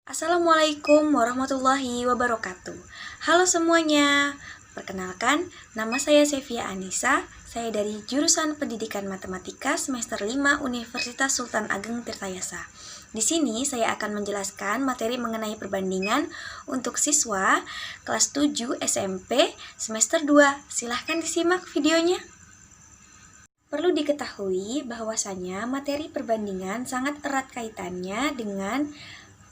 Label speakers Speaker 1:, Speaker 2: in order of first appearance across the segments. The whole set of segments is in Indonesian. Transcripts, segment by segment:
Speaker 1: Assalamualaikum warahmatullahi wabarakatuh. Halo semuanya, perkenalkan nama saya Sevia Anissa. Saya dari jurusan Pendidikan Matematika semester 5 Universitas Sultan Ageng Tirtayasa. Di sini saya akan menjelaskan materi mengenai perbandingan untuk siswa kelas 7 SMP semester 2. Silahkan disimak videonya. Perlu diketahui bahwasanya materi perbandingan sangat erat kaitannya dengan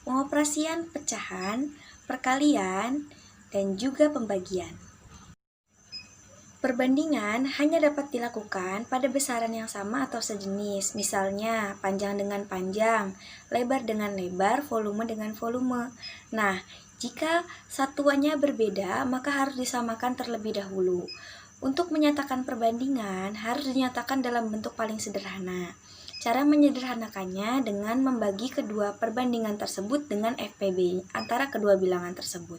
Speaker 1: pengoperasian pecahan, perkalian, dan juga pembagian. Perbandingan hanya dapat dilakukan pada besaran yang sama atau sejenis, misalnya panjang dengan panjang, lebar dengan lebar, volume dengan volume. Nah, jika satuannya berbeda, maka harus disamakan terlebih dahulu. Untuk menyatakan perbandingan, harus dinyatakan dalam bentuk paling sederhana. Cara menyederhanakannya dengan membagi kedua perbandingan tersebut dengan FPB antara kedua bilangan tersebut.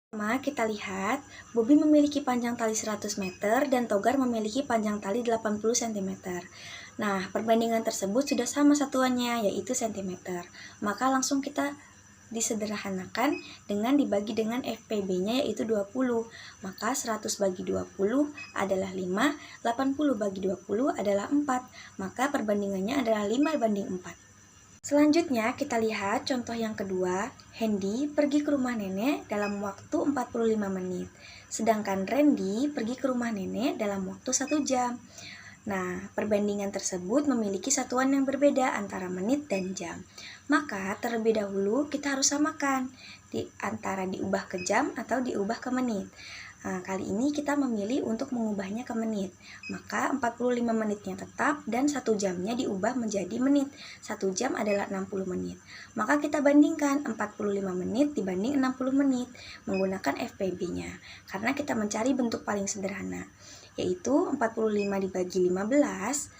Speaker 1: Pertama, kita lihat, Bobby memiliki panjang tali 100 meter dan Togar memiliki panjang tali 80 cm. Nah, perbandingan tersebut sudah sama satuannya, yaitu cm. Maka langsung kita disederhanakan dengan dibagi dengan FPB-nya yaitu 20. Maka 100 bagi 20 adalah 5, 80 bagi 20 adalah 4. Maka perbandingannya adalah 5:4. Selanjutnya kita lihat contoh yang kedua. Hendy pergi ke rumah nenek dalam waktu 45 menit. Sedangkan Randy pergi ke rumah nenek dalam waktu 1 jam. Nah, perbandingan tersebut memiliki satuan yang berbeda antara menit dan jam. Maka terlebih dahulu kita harus samakan antara diubah ke jam atau diubah ke menit. Nah, kali ini kita memilih untuk mengubahnya ke menit. Maka 45 menitnya tetap dan 1 jamnya diubah menjadi menit. 1 jam adalah 60 menit. Maka kita bandingkan 45 menit dibanding 60 menit menggunakan FPB-nya. Karena kita mencari bentuk paling sederhana, yaitu 45 dibagi 15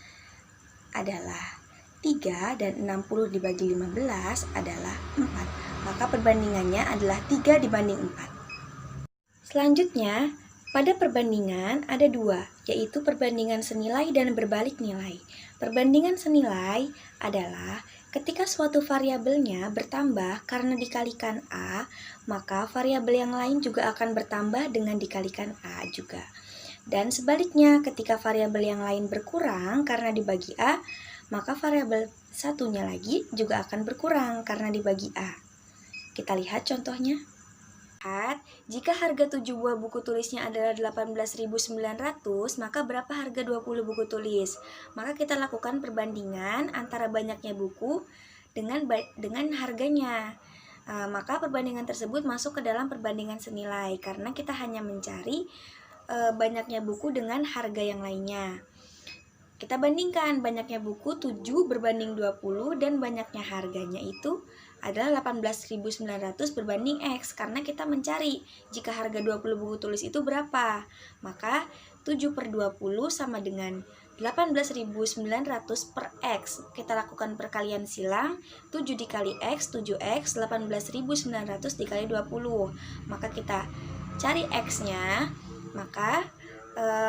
Speaker 1: adalah 3 dan 60 dibagi 15 adalah 4. Maka perbandingannya adalah 3 dibanding 4. Selanjutnya, pada perbandingan ada 2, yaitu perbandingan senilai dan berbalik nilai. Perbandingan senilai adalah ketika suatu variabelnya bertambah karena dikalikan A, maka variabel yang lain juga akan bertambah dengan dikalikan A juga. Dan sebaliknya, ketika variabel yang lain berkurang karena dibagi A, maka variabel satunya lagi juga akan berkurang karena dibagi A. Kita lihat contohnya. Jika harga 7 buah buku tulisnya adalah 18.900, maka berapa harga 20 buku tulis? Maka kita lakukan perbandingan antara banyaknya buku dengan harganya. Maka perbandingan tersebut masuk ke dalam perbandingan senilai karena kita hanya mencari banyaknya buku dengan harga yang lainnya. Kita bandingkan banyaknya buku 7 berbanding 20 dan banyaknya harganya itu adalah 18.900 berbanding X karena kita mencari jika harga 20 buku tulis itu berapa. Maka 7 per 20 sama dengan 18.900 per X. Kita lakukan perkalian silang, 7 dikali X, 7X, 18.900 dikali 20. Maka kita cari X-nya, maka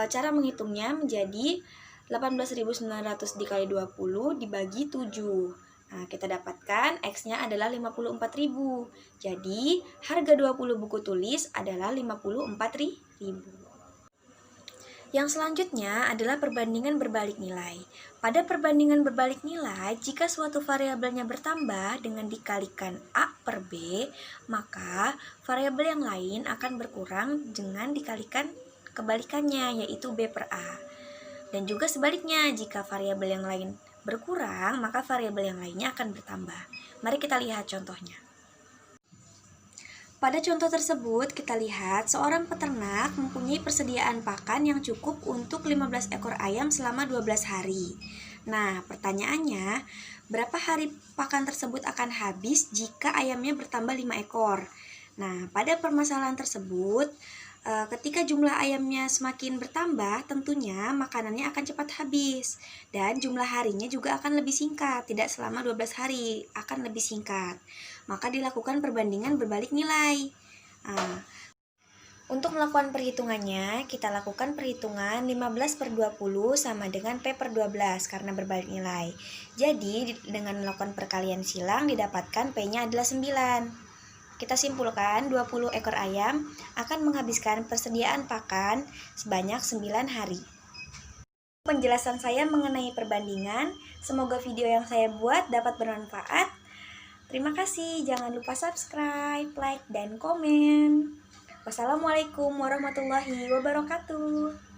Speaker 1: cara menghitungnya menjadi 18.900 dikali 20 dibagi 7. Nah, kita dapatkan X-nya adalah 54.000. Jadi, harga 20 buku tulis adalah 54.000. Yang selanjutnya adalah perbandingan berbalik nilai. Pada perbandingan berbalik nilai, jika suatu variabelnya bertambah dengan dikalikan A per B, maka variabel yang lain akan berkurang dengan dikalikan kebalikannya, yaitu B per A. Dan juga sebaliknya, jika variabel yang lain berkurang, maka variabel yang lainnya akan bertambah. Mari kita lihat contohnya. Pada contoh tersebut, kita lihat seorang peternak mempunyai persediaan pakan yang cukup untuk 15 ekor ayam selama 12 hari. Nah, pertanyaannya, berapa hari pakan tersebut akan habis jika ayamnya bertambah 5 ekor? Nah, pada permasalahan tersebut, ketika jumlah ayamnya semakin bertambah, tentunya makanannya akan cepat habis. Dan jumlah harinya juga akan lebih singkat, tidak selama 12 hari, akan lebih singkat. Maka dilakukan perbandingan berbalik nilai. Untuk melakukan perhitungannya, kita lakukan perhitungan 15/20 sama dengan P/12 karena berbalik nilai. Jadi, dengan melakukan perkalian silang didapatkan P-nya adalah 9. Kita simpulkan 20 ekor ayam akan menghabiskan persediaan pakan sebanyak 9 hari. Penjelasan saya mengenai perbandingan, semoga video yang saya buat dapat bermanfaat. Terima kasih, jangan lupa subscribe, like, dan komen. Wassalamualaikum warahmatullahi wabarakatuh.